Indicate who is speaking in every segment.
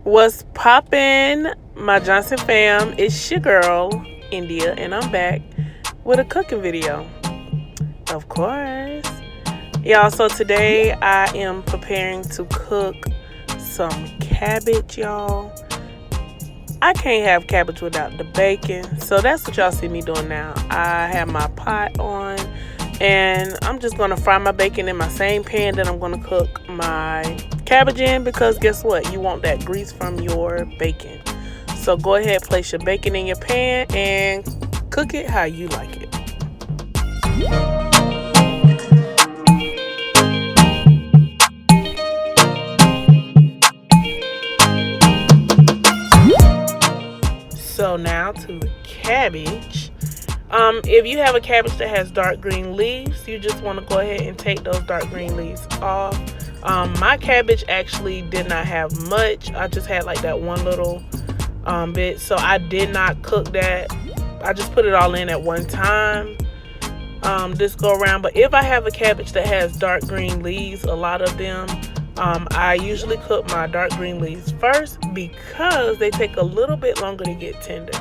Speaker 1: What's poppin', my Johnson fam? It's your girl, India, and I'm back with a cooking video. Of course. Y'all, so today I am preparing to cook some cabbage, y'all. I can't have cabbage without the bacon, so that's what y'all see me doing now. I have my pot on, and I'm just going to fry my bacon in my same pan that I'm going to cook my cabbage in, because guess what? You want that grease from your bacon. So go ahead, place your bacon in your pan and cook it how you like it. So now to the cabbage. If you have a cabbage that has dark green leaves, you just want to go ahead and take those dark green leaves off. My cabbage actually did not have much. I just had like that one little bit, so I did not cook that. I just put it all in at one time this go around. But if I have a cabbage that has dark green leaves, a lot of them, I usually cook my dark green leaves first because they take a little bit longer to get tender.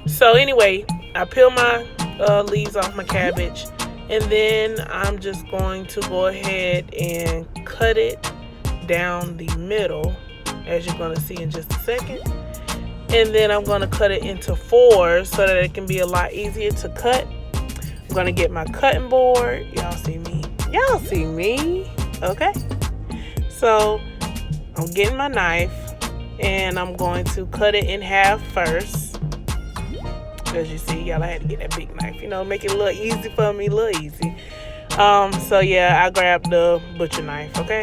Speaker 1: So anyway, I peel my leaves off my cabbage, and then I'm just going to go ahead and cut it down the middle, as you're going to see in just a second. And then I'm going to cut it into fours so that it can be a lot easier to cut. I'm going to get my cutting board. Y'all see me? Y'all see me? Okay. So I'm getting my knife, and I'm going to cut it in half first. As you see, y'all, I had to get that big knife, make it a little easy for me, a little easy. So yeah, I grabbed the butcher knife, okay?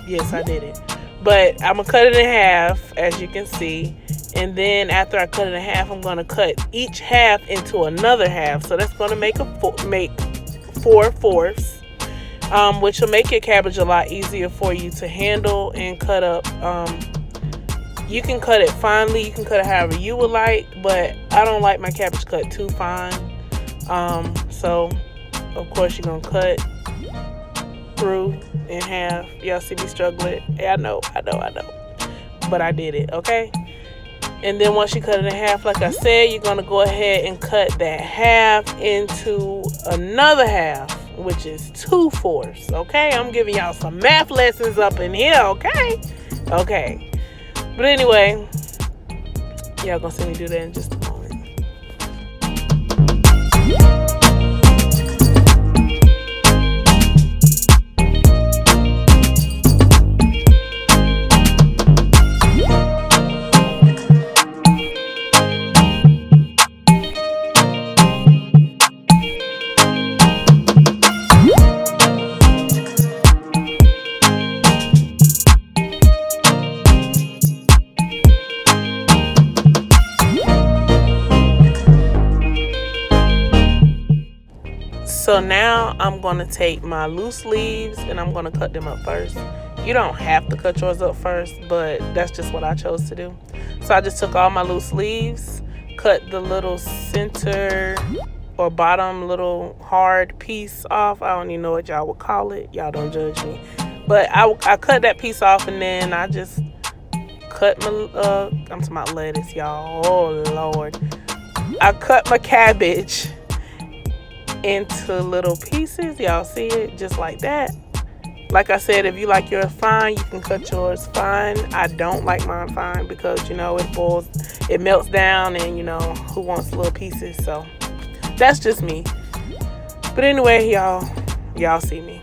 Speaker 1: Yes, I did it. But I'm gonna cut it in half, as you can see. And then after I cut it in half, I'm gonna cut each half into another half. So that's gonna make 4/4, which will make your cabbage a lot easier for you to handle and cut up. You can cut it finely, you can cut it however you would like, but I don't like my cabbage cut too fine. So of course you're gonna cut through in half. Y'all see me struggling? Yeah, I know, but I did it, okay? And then once you cut it in half, like I said, you're gonna go ahead and cut that half into another half, which is 2/4, okay? I'm giving y'all some math lessons up in here, okay? Okay. But anyway, y'all gonna see me do that in just a moment. So now I'm going to take my loose leaves and I'm going to cut them up first. You don't have to cut yours up first, but that's just what I chose to do. So I just took all my loose leaves, cut the little center or bottom little hard piece off. I don't even know what y'all would call it. Y'all don't judge me. But I cut that piece off, and then I just cut my, I'm talking about lettuce, y'all. Oh, Lord. I cut my cabbage into little pieces. Y'all see it? Just like that. Like I said, if you like yours fine, you can cut yours fine. I don't like mine fine because it melts down, and who wants little pieces? So that's just me. But anyway, y'all see me.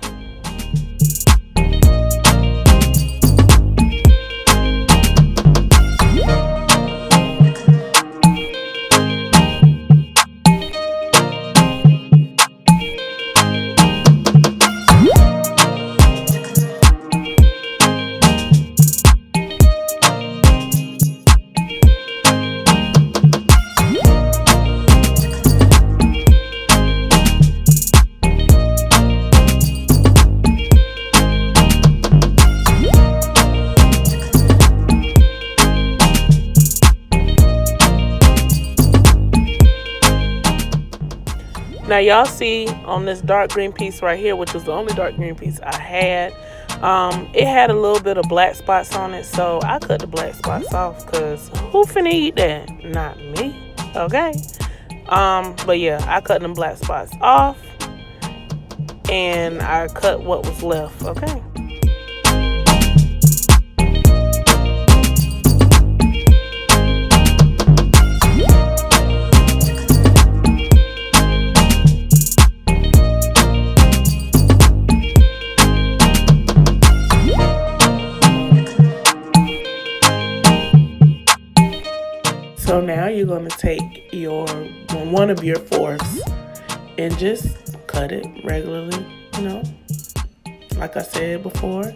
Speaker 1: Now y'all see on this dark green piece right here, which was the only dark green piece I had, It had a little bit of black spots on it, so I cut the black spots off because who finna eat that? Not me. Okay. But yeah, I cut them black spots off and I cut what was left. Okay. So now you're going to take one of your forks and just cut it regularly, Like I said before,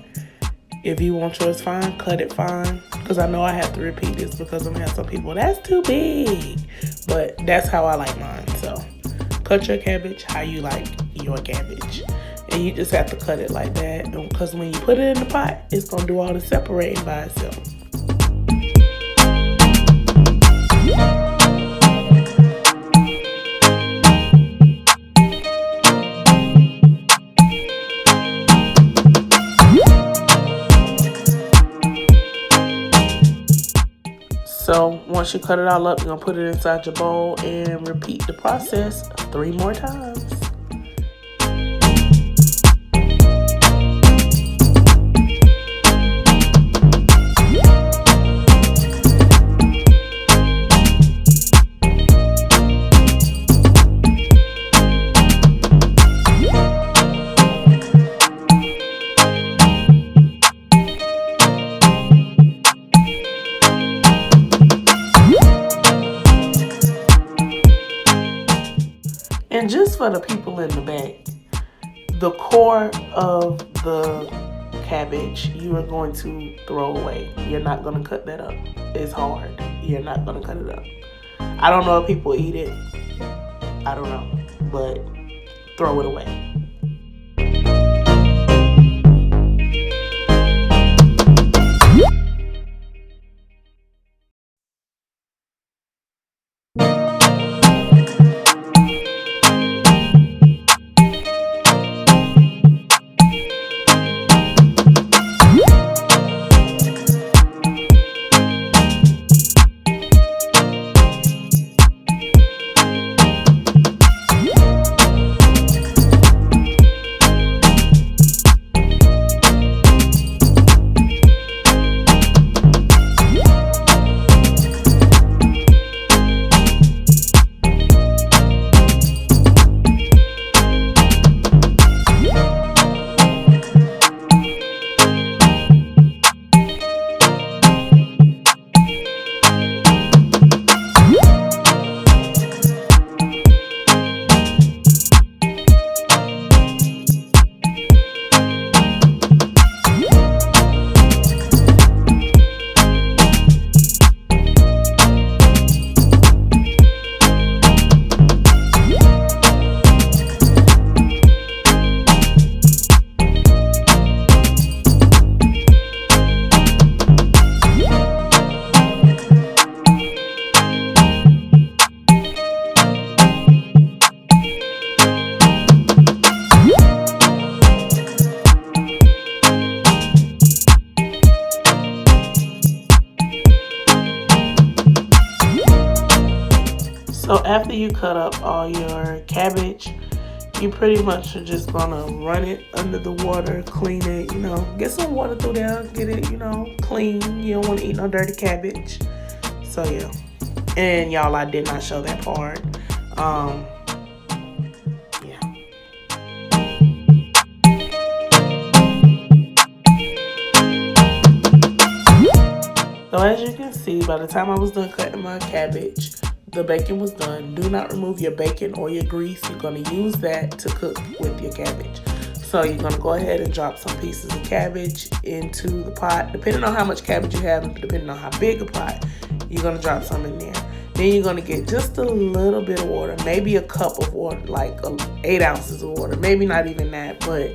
Speaker 1: if you want yours fine, cut it fine. Because I know I have to repeat this because I'm going to have some people, that's too big. But that's how I like mine. So cut your cabbage how you like your cabbage. And you just have to cut it like that. Because when you put it in the pot, it's going to do all the separating by itself. So once you cut it all up, you're going to put it inside your bowl and repeat the process 3 more times. And just for the people in the back, the core of the cabbage you are going to throw away. You're not going to cut that up. It's hard. You're not going to cut it up. I don't know if people eat it. I don't know. But throw it away. So after you cut up all your cabbage, you pretty much are just gonna run it under the water, clean it, get some water through there, get it, clean. You don't want to eat no dirty cabbage. So yeah. And y'all, I did not show that part. Yeah. So as you can see, by the time I was done cutting my cabbage, the bacon was done. Do not remove your bacon or your grease. You're going to use that to cook with your cabbage. So you're going to go ahead and drop some pieces of cabbage into the pot. Depending on how much cabbage you have, depending on how big a pot, you're going to drop some in there. Then you're going to get just a little bit of water, maybe a cup of water, like 8 ounces of water. Maybe not even that, but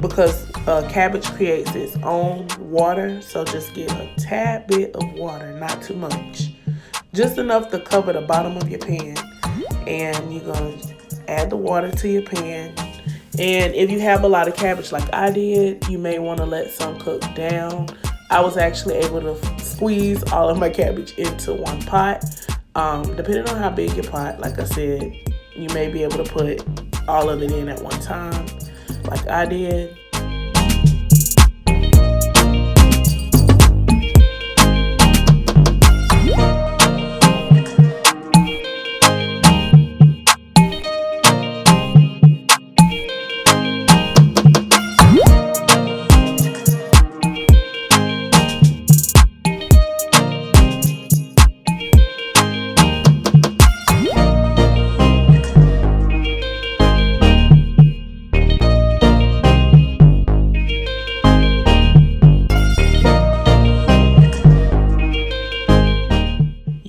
Speaker 1: because cabbage creates its own water, so just get a tad bit of water, not too much. Just enough to cover the bottom of your pan. And you're going to add the water to your pan. And if you have a lot of cabbage like I did, you may want to let some cook down. I was actually able to squeeze all of my cabbage into one pot. Depending on how big your pot, like I said, you may be able to put all of it in at one time, like I did.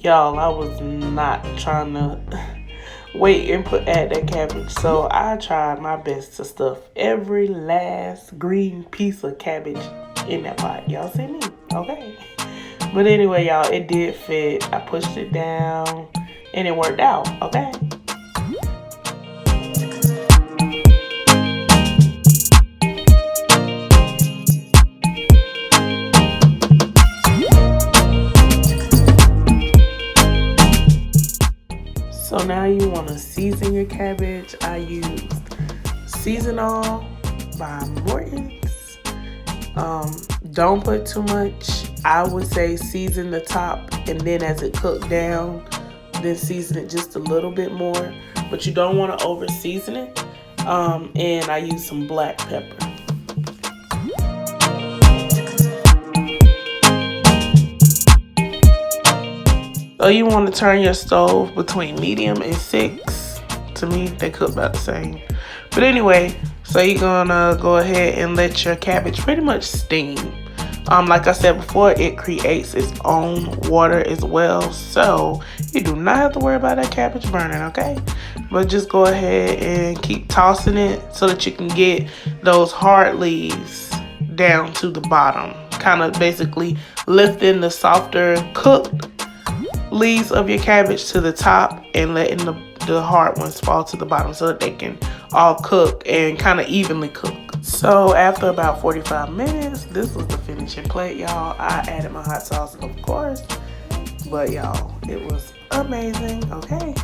Speaker 1: Y'all, I was not trying to wait and add that cabbage, so I tried my best to stuff every last green piece of cabbage in that pot. Y'all see me? Okay. But anyway, y'all, it did fit. I pushed it down and it worked out. Okay. So now you want to season your cabbage. I used Seasonal by Morton's. Don't put too much. I would say season the top, and then as it cooked down, then season it just a little bit more. But you don't want to over season it. And I used some black pepper. So you want to turn your stove between medium and 6. To me, they cook about the same. But anyway, so you're gonna go ahead and let your cabbage pretty much steam. Like I said before, it creates its own water as well. So you do not have to worry about that cabbage burning, okay? But just go ahead and keep tossing it so that you can get those hard leaves down to the bottom. Kind of basically lifting the softer cooked leaves of your cabbage to the top and letting the hard ones fall to the bottom so that they can all cook and kind of evenly cook. So after about 45 minutes, this was the finishing plate, y'all. I added my hot sauce, of course, but y'all, it was amazing. Okay.